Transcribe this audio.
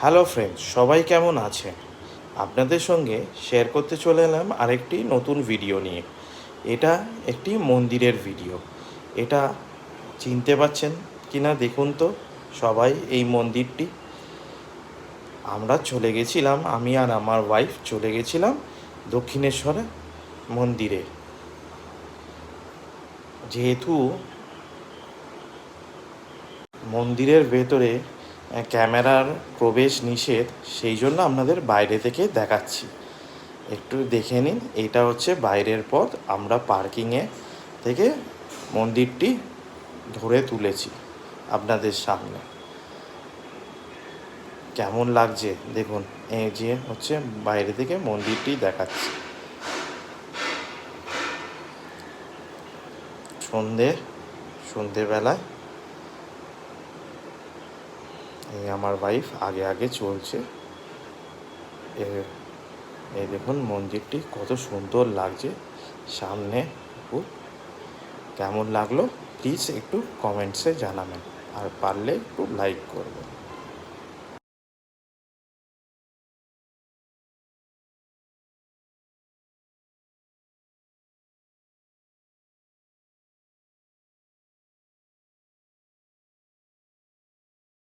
Hello friends, সবাই কেমন আছে? আপনাদের সঙ্গে শেয়ার করতে চলে এলাম আরেকটি নতুন ভিডিও নিয়ে। এটা একটি মন্দিরের ভিডিও। এটা চিনতে পারছেন কি না দেখুন তো সবাই এই মন্দিরটি। আমরা চলে গেছিলাম, আমি আর আমার ওয়াইফ চলে গেছিলাম দক্ষিণেশ্বরে মন্দিরে। যেহেতু মন্দিরের ভেতরে ক্যামেরার প্রবেশ নিষেধ, সেই জন্য আপনাদের বাইরে থেকে দেখাচ্ছি। একটু দেখে নিন, এটা হচ্ছে বাইরের পথ। আমরা পার্কিংয়ে থেকে মন্দিরটি ধরে তুলেছি আপনাদের সামনে। কেমন লাগছে দেখুন, এই যে হচ্ছে বাইরে থেকে মন্দিরটি দেখাচ্ছি। সন্ধেবেলায় এই আমার ওয়াইফ আগে আগে চলছে। এই দেখুন মন্দিরটি কত সুন্দর লাগছে সামনে। কেমন লাগলো প্লিজ একটু কমেন্টসে জানাবেন, আর পারলে একটু লাইক করবেন।